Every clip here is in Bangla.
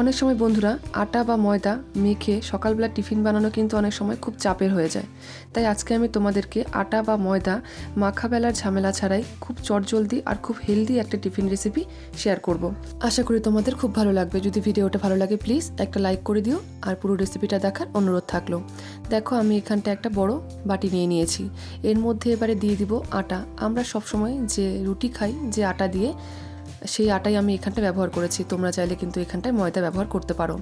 অনেক সময় বন্ধুরা আটা বা ময়দা মেখে সকালবেলা টিফিন বানানো কিন্তু অনেক সময় খুব চাপের হয়ে যায়। তাই আজকে আমি তোমাদেরকে আটা বা ময়দা মাখা বেলার ঝামেলা ছাড়াই খুব চটজলদি আর খুব হেলদি একটা টিফিন রেসিপি শেয়ার করব। আশা করি তোমাদের খুব ভালো লাগবে। যদি ভিডিওটা ভালো লাগে প্লিজ একটা লাইক করে দিও আর পুরো রেসিপিটা দেখার অনুরোধ থাকলো। দেখো আমি এখানটা একটা বড় বাটি নিয়ে নিয়েছি। এর মধ্যে এবারে দিয়ে দিব আটা। আমরা সবসময় যে রুটি খাই যে আটা দিয়ে, সেই আটাই আমি এখানটা ব্যবহার করেছি। তোমরা চাইলে কিন্তু এখানটায় ময়দা ব্যবহার করতে পারো।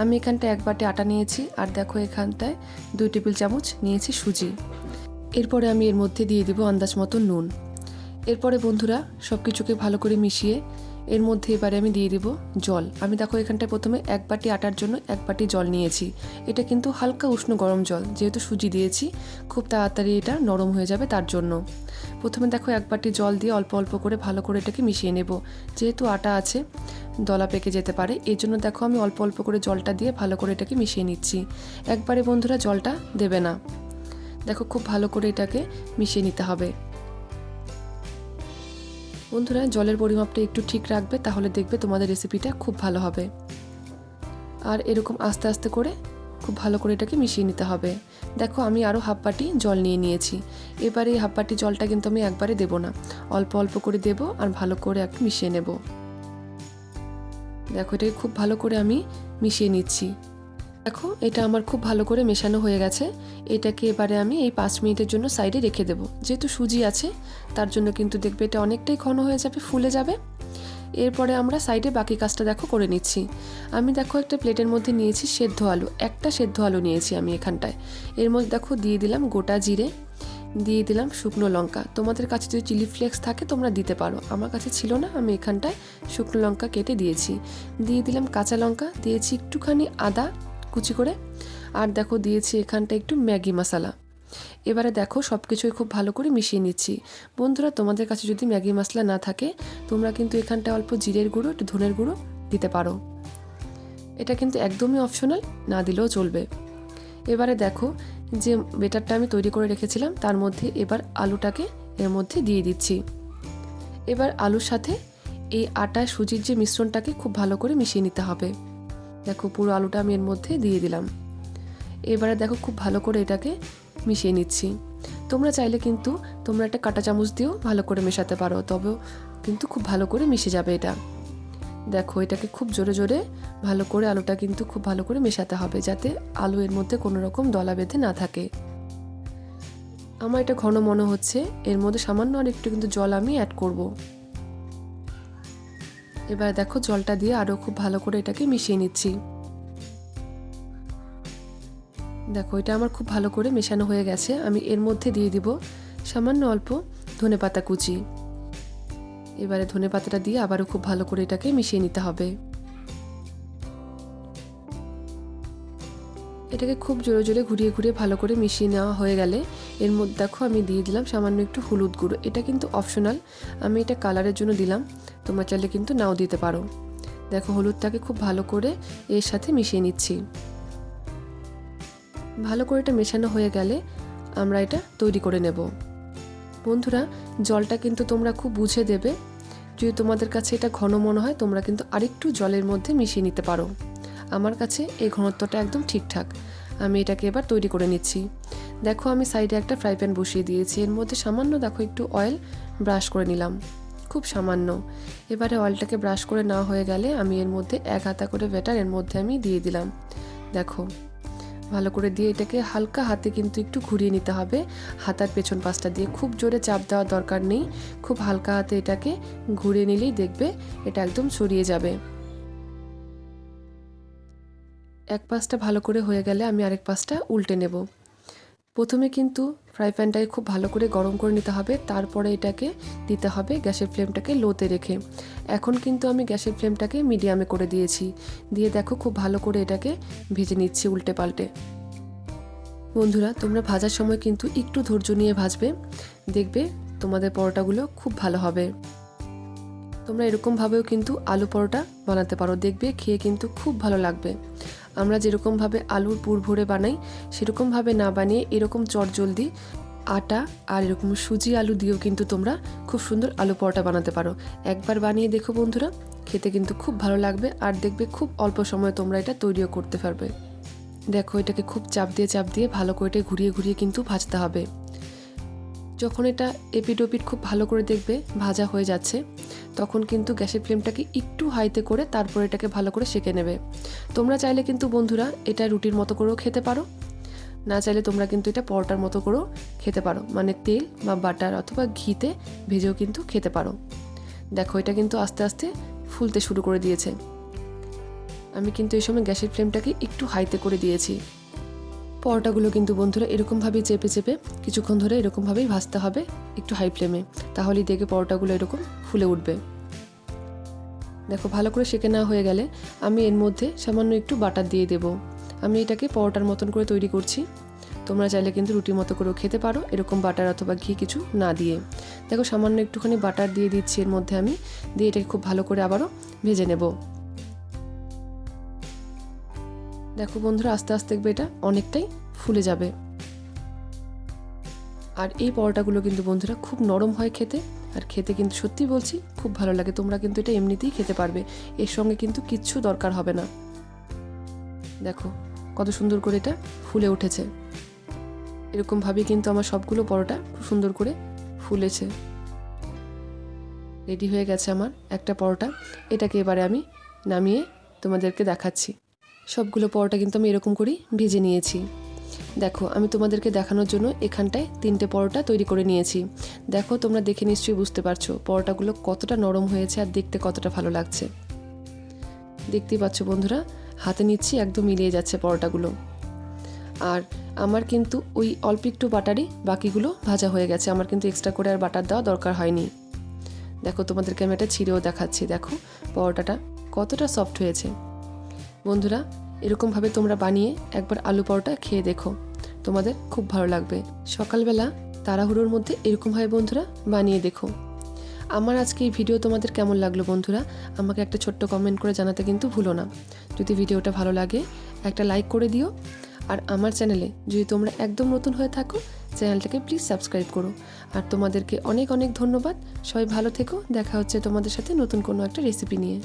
আমি এখানটায় এক বাটি আটা নিয়েছি আর দেখো এখানটায় 2 টেবিল চামচ নিয়েছি সুজি। এরপরে আমি এর মধ্যে দিয়ে দিব আন্দাজ মতো নুন। এরপরে বন্ধুরা সব কিছুকে ভালো করে মিশিয়ে এর মধ্যে এবারে আমি দিয়ে দিব জল। আমি দেখো এখানটায় প্রথমে এক বাটি আটার জন্য এক বাটি জল নিয়েছি। এটা কিন্তু হালকা উষ্ণ গরম জল, যেহেতু সুজি দিয়েছি খুব তাড়াতাড়ি এটা নরম হয়ে যাবে তার জন্য। প্রথমে দেখো এক বাটি জল দিয়ে অল্প অল্প করে ভালো করে এটাকে মিশিয়ে নেব। যেহেতু আটা আছে দলা পেকে যেতে পারে, এই জন্য দেখো আমি অল্প অল্প করে জলটা দিয়ে ভালো করে এটাকে মিশিয়ে নিচ্ছি। একবারে বন্ধুরা জলটা দেবে না। দেখো খুব ভালো করে এটাকে মিশিয়ে নিতে হবে। বন্ধুরা জলের পরিমাপটা একটু ঠিক রাখবে, তাহলে দেখবে তোমাদের রেসিপিটা খুব ভালো হবে। আর এরকম আস্তে আস্তে করে খুব ভালো করে এটাকে মিশিয়ে নিতে হবে। দেখো আমি আরও হাফ বাটি জল নিয়ে নিয়েছি। এবারে এই হাফ বাটি জলটা কিন্তু আমি একবারে দেব না, অল্প অল্প করে দেব আর ভালো করে একটু মিশিয়ে নেব। দেখো এটাকে খুব ভালো করে আমি মিশিয়ে নিচ্ছি। দেখো এটা আমার খুব ভালো করে মেশানো হয়ে গেছে। এটাকে এবারে আমি এই 5 মিনিটের জন্য সাইডে রেখে দেব। যেহেতু সুজি আছে তার জন্য কিন্তু দেখবে এটা অনেকটাই ঘন হয়ে যাবে, ফুলে যাবে। এরপরে আমরা সাইডে বাকি কাজটা দেখো করে নিচ্ছি। আমি দেখো একটা প্লেটের মধ্যে নিয়েছি সেদ্ধ আলু, একটা সেদ্ধ আলু নিয়েছি আমি এখানটায়। এর মধ্যে দেখো দিয়ে দিলাম গোটা জিরে, দিয়ে দিলাম শুকনো লঙ্কা। তোমাদের কাছে যদি চিলি ফ্লেক্স থাকে তোমরা দিতে পারো, আমার কাছে ছিল না, আমি এখানটায় শুকনো লঙ্কা কেটে দিয়েছি। দিয়ে দিলাম কাঁচা লঙ্কা, দিয়েছি একটুখানি আদা কুচি করে, আর দেখো দিয়েছি এখানটা একটু ম্যাগি মশলা। এবারে দেখো সব কিছুই খুব ভালো করে মিশিয়ে নিচ্ছি। বন্ধুরা তোমাদের কাছে যদি ম্যাগি মশলা না থাকে তোমরা কিন্তু এখানটায় অল্প জিরের গুঁড়ো একটু ধনের গুঁড়ো দিতে পারো। এটা কিন্তু একদমই অপশনাল, না দিলেও চলবে। এবারে দেখো যে বেটারটা আমি তৈরি করে রেখেছিলাম তার মধ্যে এবার আলুটাকে এর মধ্যে দিয়ে দিচ্ছি। এবার আলুর সাথে এই আটা সুজির যে মিশ্রণটাকে খুব ভালো করে মিশিয়ে নিতে হবে। দেখো পুরো আলুটা আমি এর মধ্যে দিয়ে দিলাম। এবারে দেখো খুব ভালো করে এটাকে মিশিয়ে নিচ্ছি। তোমরা চাইলে কিন্তু তোমরা একটা কাঁটা চামচ দিয়েও ভালো করে মেশাতে পারো, তবেও কিন্তু খুব ভালো করে মিশে যাবে এটা। দেখো এটাকে খুব জোরে জোরে ভালো করে আলুটা কিন্তু খুব ভালো করে মেশাতে হবে, যাতে আলু এর মধ্যে কোনো রকম দলা বেঁধে না থাকে। আমার এটা ঘন মনে হচ্ছে, এর মধ্যে সামান্য আর একটু কিন্তু জল আমি অ্যাড করব। এবার দেখো জলটা দিয়ে আরও খুব ভালো করে এটাকে মিশিয়ে নিচ্ছি। দেখো এটা আমার খুব ভালো করে মেশানো হয়ে গেছে। আমি এর মধ্যে দিয়ে দিব সামান্য অল্প ধনেপাতা কুচি। এবারে ধনেপাতাটা দিয়ে আবারও খুব ভালো করে এটাকে মিশিয়ে নিতে হবে। এটাকে খুব জোরে জোরে ঘুরিয়ে ঘুরিয়ে ভালো করে মিশিয়ে নেওয়া হয়ে গেলে এর মধ্যে দেখো আমি দিয়ে দিলাম সামান্য একটু হলুদ গুঁড়ো। এটা কিন্তু অপশনাল, আমি এটা কালারের জন্য দিলাম, তোমরা চাইলে কিন্তু নাও দিতে পারো। দেখো হলুদটাকে খুব ভালো করে এর সাথে মিশিয়ে নিচ্ছি। ভালো করে এটা মেশানো হয়ে গেলে আমরা এটা তৈরি করে নেব। বন্ধুরা জলটা কিন্তু তোমরা খুব বুঝে দেবে। যদি তোমাদের কাছে এটা ঘন মনে হয় তোমরা কিন্তু আরেকটু জলের মধ্যে মিশিয়ে নিতে পারো। আমার কাছে এই ঘনত্বটা একদম ঠিকঠাক। আমি এটাকে এবার তৈরি করে নিচ্ছি। দেখো আমি সাইডে একটা ফ্রাই প্যান বসিয়ে দিয়েছি। এর মধ্যে সামান্য দেখো একটু অয়েল ব্রাশ করে নিলাম, খুব সামান্য। এবারে অয়েলটাকে ব্রাশ করে নেওয়া হয়ে গেলে আমি এর মধ্যে 1 হাতা করে ব্যাটার এর মধ্যে আমি দিয়ে দিলাম। দেখো ভালো করে দিয়ে এটাকে হালকা হাতে কিন্তু একটু ঘুরিয়ে নিতে হবে, হাতার পেছন পাশটা দিয়ে। খুব জোরে চাপ দেওয়ার দরকার নেই, খুব হালকা হাতে এটাকে ঘুরিয়ে নিলেই দেখবে এটা একদম ছড়িয়ে যাবে। এক পাশটা ভালো করে হয়ে গেলে আমি আরেক পাশটা উল্টে নেব। প্রথমে কিন্তু ফ্রাই প্যানটাকে খুব ভালো করে গরম করে নিতে হবে, তারপরে এটাকে দিতে হবে গ্যাসের ফ্লেমটাকে লোতে রেখে। এখন কিন্তু আমি গ্যাসের ফ্লেমটাকে মিডিয়ামে করে দিয়েছি, দিয়ে দেখো খুব ভালো করে এটাকে ভেজে নিচ্ছি উল্টে পাল্টে। বন্ধুরা তোমরা ভাজার সময় কিন্তু একটু ধৈর্য নিয়ে ভাজবে, দেখবে তোমাদের পরোটাগুলো খুব ভালো হবে। তোমরা এরকমভাবেও কিন্তু আলু পরোটা বানাতে পারো, দেখবে খেয়ে কিন্তু খুব ভালো লাগবে। আমরা যেরকমভাবে আলুর পুর ভরে বানাই সেরকমভাবে না বানিয়ে এরকম চটজলদি আটা আর এরকম সুজি আলু দিয়েও কিন্তু তোমরা খুব সুন্দর আলু পরোটা বানাতে পারো। একবার বানিয়ে দেখো বন্ধুরা, খেতে কিন্তু খুব ভালো লাগবে আর দেখবে খুব অল্প সময়ে তোমরা এটা তৈরিও করতে পারবে। দেখো এটাকে খুব চাপ দিয়ে ভালো করে এটা ঘুরিয়ে ঘুরিয়ে কিন্তু ভাজতে হবে। যখন এটা এপিড ওপিড খুব ভালো করে দেখবে ভাজা হয়ে যাচ্ছে, তখন কিন্তু গ্যাসের ফ্লেমটাকে একটু হাইতে করে তারপর এটাকে ভালো করে সেঁকে নেবে। তোমরা চাইলে কিন্তু বন্ধুরা এটা রুটির মতো করেও খেতে পারো, না চাইলে তোমরা কিন্তু এটা পরোটার মতো করেও খেতে পারো, মানে তেল বা বাটার অথবা ঘিতে ভেজেও কিন্তু খেতে পারো। দেখো এটা কিন্তু আস্তে আস্তে ফুলতে শুরু করে দিয়েছে। আমি কিন্তু এই সময় গ্যাসের ফ্লেমটাকে একটু হাইতে করে দিয়েছি। পরোটাগুলো কিন্তু বন্ধুরা এরকমভাবেই চেপে চেপে কিছুক্ষণ ধরে এরকমভাবেই ভাজতে হবে একটু হাই ফ্লেমে, তাহলেই দেখবে পরোটাগুলো এরকম ফুলে উঠবে। দেখো ভালো করে সেঁকে নেওয়া হয়ে গেলে আমি এর মধ্যে সামান্য একটু বাটার দিয়ে দেব। আমি এটাকে পরোটার মতন করে তৈরি করছি, তোমরা চাইলে কিন্তু রুটির মতো করেও খেতে পারো এরকম বাটার অথবা ঘি কিছু না দিয়ে। দেখো সামান্য একটুখানি বাটার দিয়ে দিচ্ছি এর মধ্যে আমি, দিয়ে এটাকে খুব ভালো করে আবারও ভেজে নেব। দেখো বন্ধুরা আস্তে আস্তে দেখবে এটা অনেকটাই ফুলে যাবে। আর এই পরোটাগুলো কিন্তু বন্ধুরা খুব নরম হয় খেতে, আর খেতে কিন্তু সত্যি বলছি খুব ভালো লাগে। তোমরা কিন্তু এটা এমনিতেই খেতে পারবে, এর সঙ্গে কিন্তু কিচ্ছু দরকার হবে না। দেখো কত সুন্দর করে এটা ফুলে উঠেছে। এরকমভাবেই কিন্তু আমার সবগুলো পরোটা খুব সুন্দর করে ফুলেছে। রেডি হয়ে গেছে আমার একটা পরোটা। এটাকে এবারে আমি নামিয়ে তোমাদেরকে দেখাচ্ছি। সবগুলো পরোটা কিন্তু আমি এরকম করেই ভেজে নিয়েছি। দেখো আমি তোমাদেরকে দেখানোর জন্য এখানটায় 3টে পরোটা তৈরি করে নিয়েছি। দেখো তোমরা দেখে নিশ্চয়ই বুঝতে পারছো পরোটাগুলো কতটা নরম হয়েছে আর দেখতে কতটা ভালো লাগছে। দেখতেই পাচ্ছ বন্ধুরা, হাতে নিচ্ছি একদম মিলিয়ে যাচ্ছে পরোটাগুলো। আর আমার কিন্তু ওই অল্প একটু বাটারই বাকিগুলো ভাজা হয়ে গেছে, আমার কিন্তু এক্সট্রা করে আর বাটার দেওয়া দরকার হয়নি। দেখো তোমাদেরকে আমি এটা ছিঁড়েও দেখাচ্ছি। দেখো পরোটাটা কতটা সফট হয়েছে। বন্ধুরা এরকমভাবে তোমরা বানিয়ে একবার আলু পরোটা খেয়ে দেখো, তোমাদের খুব ভালো লাগবে। সকালবেলা তাড়াহুড়োর মধ্যে এরকমভাবে বন্ধুরা বানিয়ে দেখো। আমার আজকে এই ভিডিও তোমাদের কেমন লাগলো বন্ধুরা, আমাকে একটা ছোট্ট কমেন্ট করে জানাতে কিন্তু ভুলো না। যদি ভিডিওটা ভালো লাগে একটা লাইক করে দিও, আর আমার চ্যানেলে যদি তোমরা একদম নতুন হয়ে থাকো চ্যানেলটাকে প্লিজ সাবস্ক্রাইব করো। আর তোমাদেরকে অনেক অনেক ধন্যবাদ। সবাই ভালো থেকো, দেখা হচ্ছে তোমাদের সাথে নতুন কোনো একটা রেসিপি নিয়ে।